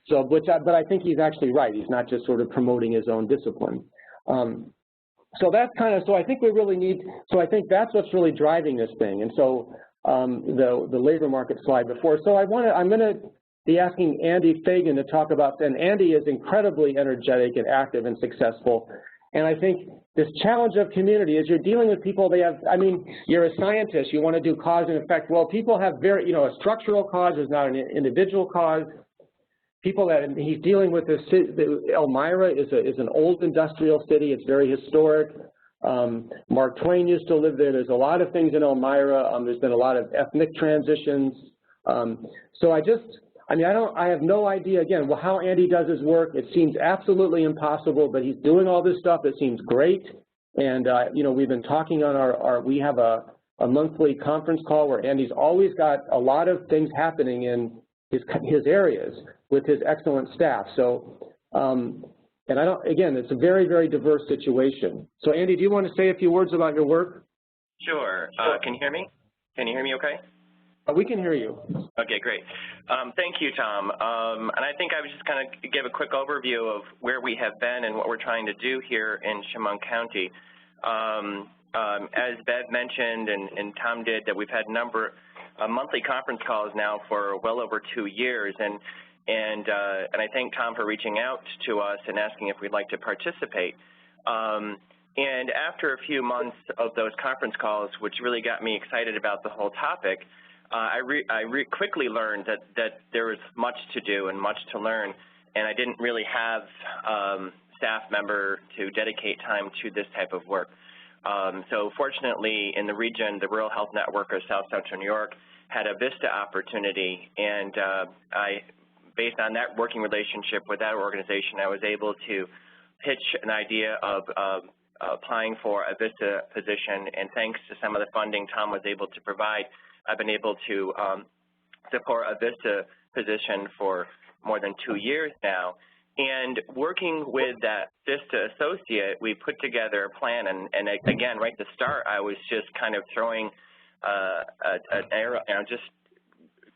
so, but I think he's actually right. He's not just sort of promoting his own discipline. So that's so I think we really need, so I think that's what's really driving this thing. And so the labor market slide before. So I'm going to be asking Andy Fagan to talk about, and Andy is incredibly energetic and active and successful. And I think this challenge of community is you're dealing with people, you're a scientist, you want to do cause and effect. Well, people have a structural cause is not an individual cause. People that he's dealing with, Elmira is an old industrial city, it's very historic. Mark Twain used to live there. There's a lot of things in Elmira. There's been a lot of ethnic transitions. So I have no idea, again, how Andy does his work. It seems absolutely impossible, but he's doing all this stuff. It seems great. And, we've been talking on we have a monthly conference call where Andy's always got a lot of things happening in his areas with his excellent staff. So, and again, it's a very, very diverse situation. So, Andy, do you want to say a few words about your work? Sure. Can you hear me? Can you hear me okay? We can hear you. Okay, great. Thank you, Tom. And I think I was just going to give a quick overview of where we have been and what we're trying to do here in Chemung County. As Bev mentioned and Tom did, that we've had a number of monthly conference calls now for well over 2 years. And I thank Tom for reaching out to us and asking if we'd like to participate. And after a few months of those conference calls, which really got me excited about the whole topic, I quickly learned that there was much to do and much to learn, and I didn't really have staff member to dedicate time to this type of work. So fortunately, in the region, the Rural Health Network of South Central New York had a VISTA opportunity, and based on that working relationship with that organization, I was able to pitch an idea of applying for a VISTA position, and thanks to some of the funding Tom was able to provide, I've been able to support a VISTA position for more than 2 years now. And working with that VISTA associate, we put together a plan, and again, right at the start, I was just kind of throwing an arrow, just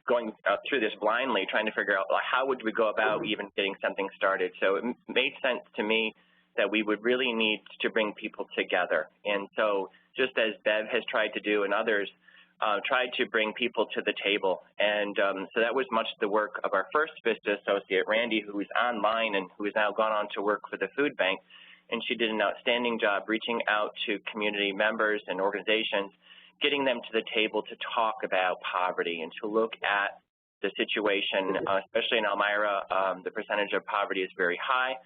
going through this blindly, trying to figure out how would we go about even getting something started. So it made sense to me that we would really need to bring people together. And so just as Bev has tried to do and others, tried to bring people to the table. And so that was much the work of our first VISTA associate, Randy, who is online and who has now gone on to work for the food bank. And she did an outstanding job reaching out to community members and organizations, getting them to the table to talk about poverty and to look at the situation, especially in Elmira. The percentage of poverty is very high.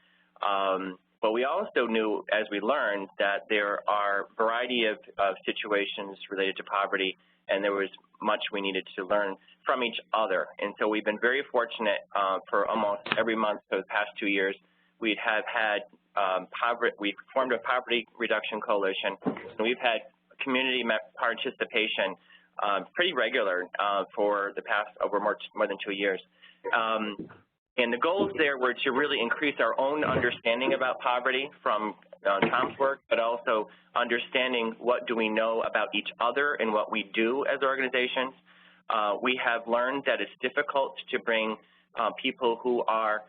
But we also knew, as we learned, that there are a variety of situations related to poverty, and there was much we needed to learn from each other. And so we've been very fortunate for almost every month for the past 2 years. We have had we formed a poverty reduction coalition, and we've had community participation pretty regular for the past over more than 2 years. And the goals there were to really increase our own understanding about poverty from Tom's work, but also understanding what do we know about each other and what we do as organizations. We have learned that it's difficult to bring people who are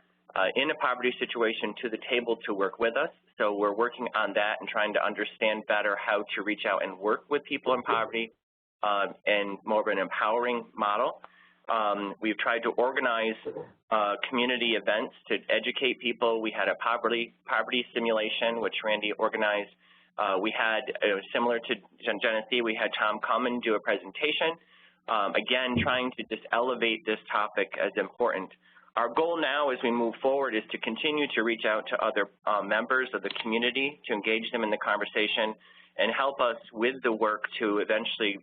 in a poverty situation to the table to work with us. So we're working on that and trying to understand better how to reach out and work with people in poverty and more of an empowering model. We've tried to organize community events to educate people. We had a poverty simulation, which Randy organized. We had, similar to Genesee, we had Tom come and do a presentation, again, trying to just elevate this topic as important. Our goal now as we move forward is to continue to reach out to other members of the community, to engage them in the conversation, and help us with the work to eventually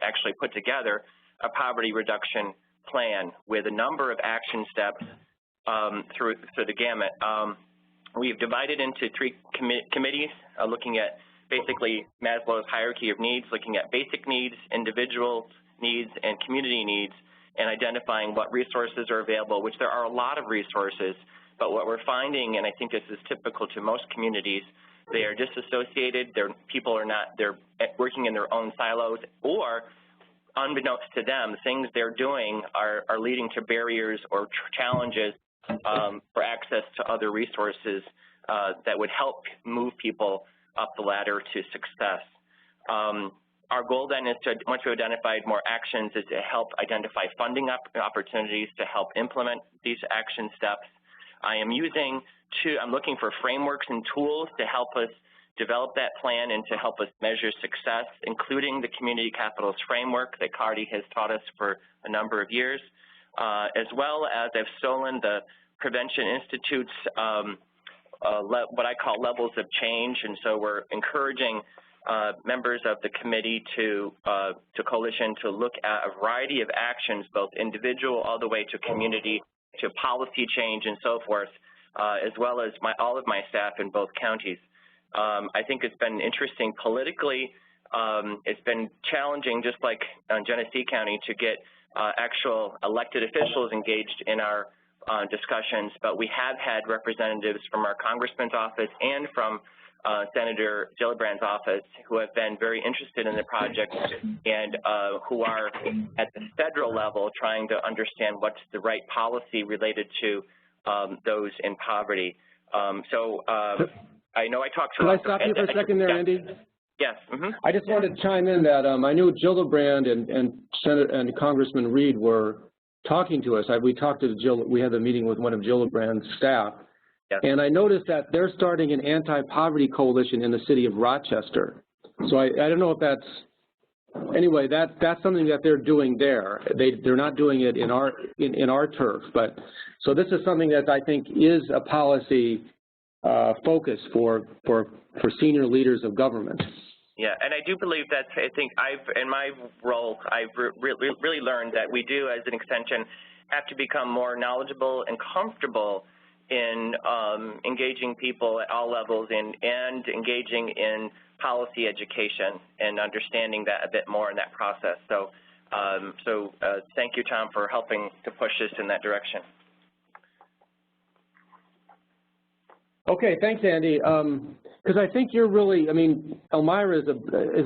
actually put together a poverty reduction plan with a number of action steps through the gamut. We've divided into 3 committees looking at basically Maslow's hierarchy of needs, looking at basic needs, individual needs and community needs and identifying what resources are available, which there are a lot of resources, but what we're finding, and I think this is typical to most communities, they are disassociated, people are not, they're working in their own silos, or unbeknownst to them, things they're doing are leading to barriers or challenges for access to other resources that would help move people up the ladder to success. Our goal then is to, once we've identified more actions, is to help identify funding opportunities to help implement these action steps. I'm looking for frameworks and tools to help us develop that plan and to help us measure success, including the Community Capitals Framework that Cardi has taught us for a number of years, as well as I've stolen the Prevention Institute's what I call levels of change, and so we're encouraging members of the committee to Coalition to look at a variety of actions, both individual all the way to community, to policy change and so forth, as well as all of my staff in both counties. I think it's been interesting politically. It's been challenging, just like Genesee County, to get actual elected officials engaged in our discussions, but we have had representatives from our congressman's office and from Senator Gillibrand's office who have been very interested in the project and who are at the federal level trying to understand what's the right policy related to those in poverty. I know I talked to— Can I stop you for a second there, Andy? Yes. I just wanted to chime in that I knew Gillibrand and Congressman Reed were talking to us. We talked to we had a meeting with one of Gillibrand's staff. Yes. And I noticed that they're starting an anti-poverty coalition in the city of Rochester. So I don't know if that's, anyway, that's something that they're doing there. They're not doing it in our turf, but so this is something that I think is a policy focus for senior leaders of government. Yeah, and I do believe that, I think in my role, I've really learned that we do, as an extension, have to become more knowledgeable and comfortable in engaging people at all levels and engaging in policy education and understanding that a bit more in that process. So, thank you, Tom, for helping to push us in that direction. Okay, thanks, Andy. Because I think you're really, I mean, Elmira is a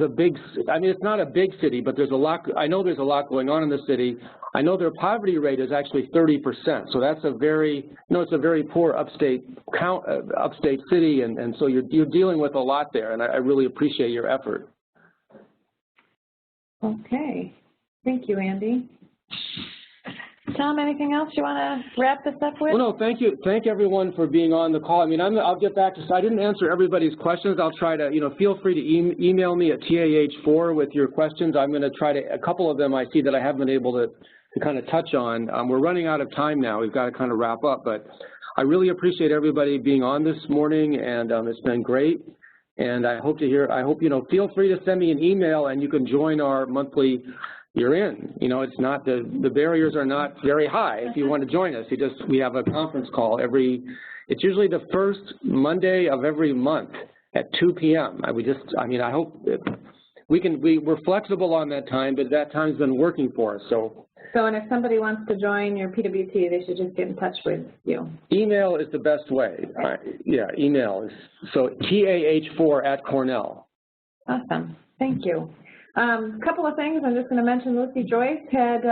big, I mean, it's not a big city, but there's a lot, I know there's a lot going on in the city. I know their poverty rate is actually 30%, so that's a very, it's a very poor upstate city, and so you're dealing with a lot there, and I really appreciate your effort. Okay, thank you, Andy. Tom, anything else you want to wrap this up with? Well, no, thank you. Thank everyone for being on the call. I mean, I'll get back to, I didn't answer everybody's questions. I'll try to, feel free to email me at TAH4 with your questions. I'm going to try to, a couple of them I see that I haven't been able to kind of touch on. We're running out of time now. We've got to kind of wrap up, but I really appreciate everybody being on this morning, and it's been great. And I hope to hear, feel free to send me an email, and you can join our monthly. You're in. It's not, the barriers are not very high. If you want to join us, we have a conference call it's usually the first Monday of every month at 2 p.m. I hope we're flexible on that time, but that time's been working for us. So, and if somebody wants to join your PWT, they should just get in touch with you. Email is the best way. Yeah, email is, so TAH4@Cornell. Awesome. Thank you. Couple of things I'm just going to mention. Lucy Joyce had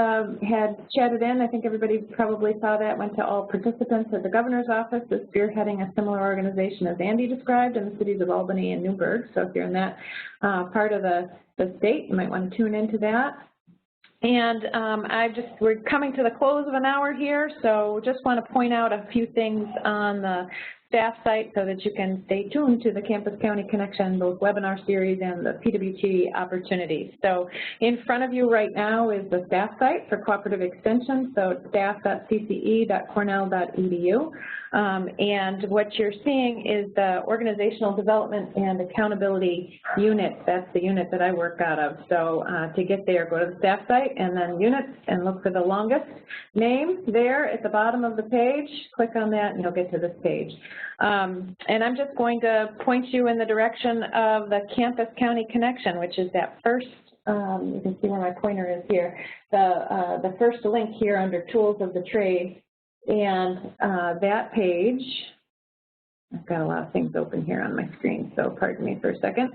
chatted in. I think everybody probably saw that, went to all participants at the governor's office, is spearheading a similar organization as Andy described in the cities of Albany and Newburgh. So if you're in that part of the state, you might want to tune into that. And we're coming to the close of an hour here, so just want to point out a few things on the staff site so that you can stay tuned to the Campus County Connection, both webinar series and the PWT opportunities. So in front of you right now is the staff site for Cooperative Extension, so it's staff.cce.cornell.edu. And what you're seeing is the Organizational Development and Accountability Unit. That's the unit that I work out of. So to get there, go to the staff site and then units and look for the longest name there at the bottom of the page. Click on that and you'll get to this page. And I'm just going to point you in the direction of the Campus County Connection, which is that first you can see where my pointer is here, the first link here under Tools of the Trade, and that page, I've got a lot of things open here on my screen, so pardon me for a second.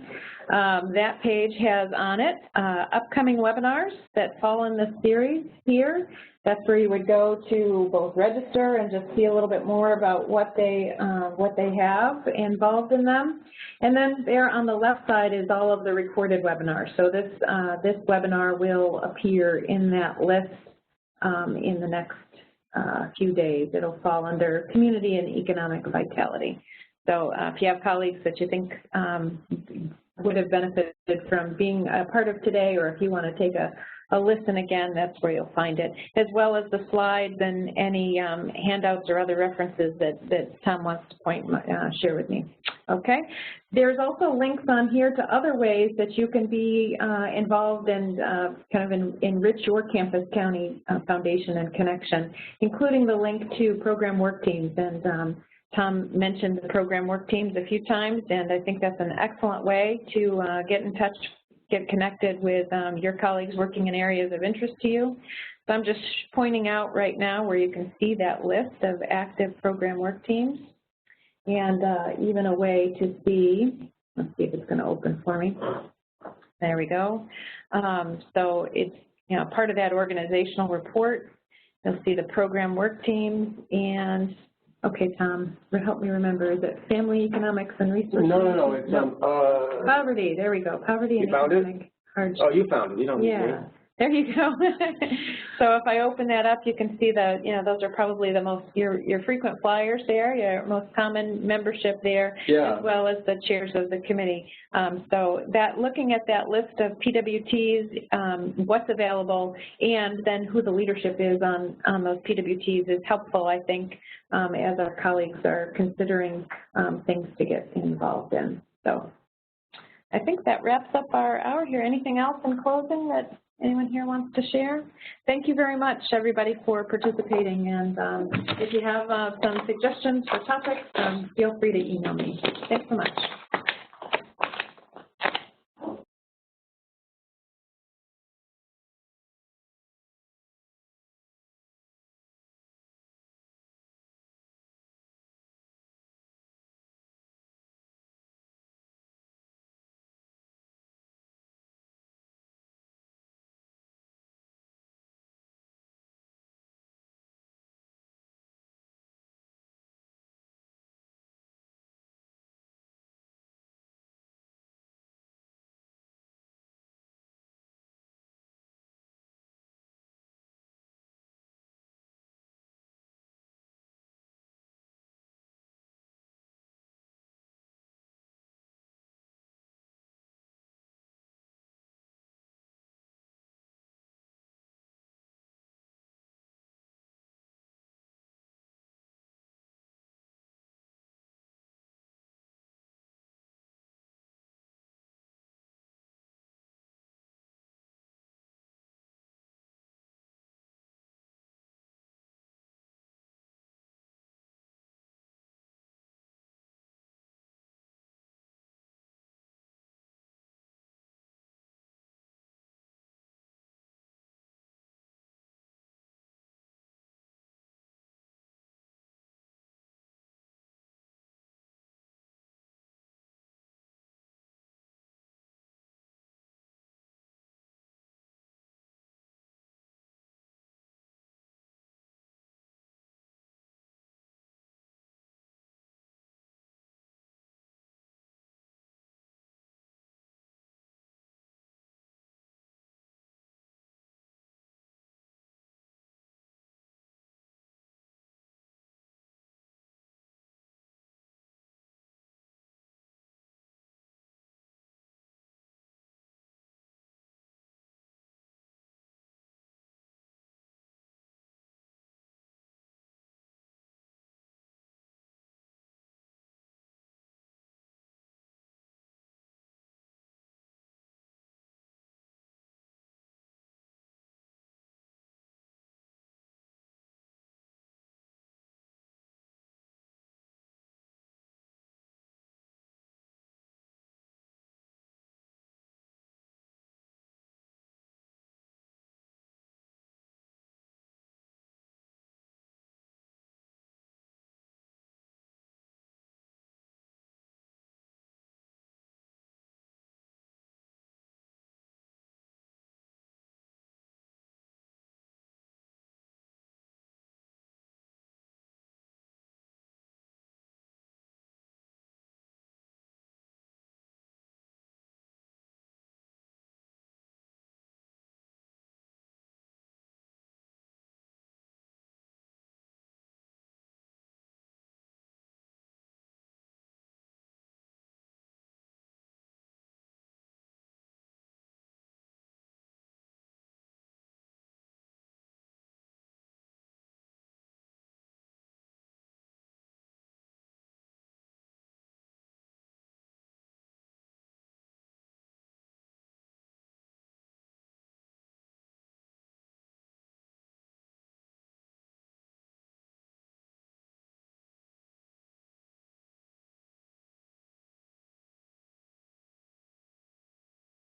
That page has on it upcoming webinars that fall in this series here. That's where you would go to both register and just see a little bit more about what they have involved in them. And then there on the left side is all of the recorded webinars. So this webinar will appear in that list in the next few days. It'll fall under Community and Economic Vitality. So if you have colleagues that you think would have benefited from being a part of today, or if you want to take a listen again, that's where you'll find it, as well as the slides and any handouts or other references that Tom wants to share with me. Okay. There's also links on here to other ways that you can be involved and kind of enrich your Campus County Foundation and connection, including the link to program work teams. And Tom mentioned the program work teams a few times, and I think that's an excellent way to get in touch, get connected with your colleagues working in areas of interest to you. So I'm just pointing out right now where you can see that list of active program work teams, and even a way to see, let's see if it's going to open for me. There we go. So it's, you know, part of that organizational report. You'll see the program work teams and, okay, Tom, help me remember, is it Family Economics and Resources? No, it's Poverty, there we go, Poverty and Economic Hardship. Oh, you found it, you don't need me. Yeah, there you go. So if I open that up, you can see the, you know, those are probably the most, your frequent flyers there, your most common membership there, yeah, as well as the chairs of the committee. So that, looking at that list of PWTs, what's available, and then who the leadership is on those PWTs is helpful, I think, as our colleagues are considering things to get involved in. So I think that wraps up our hour here. Anything else in closing that anyone here wants to share? Thank you very much, everybody, for participating. And if you have some suggestions for topics, feel free to email me. Thanks so much.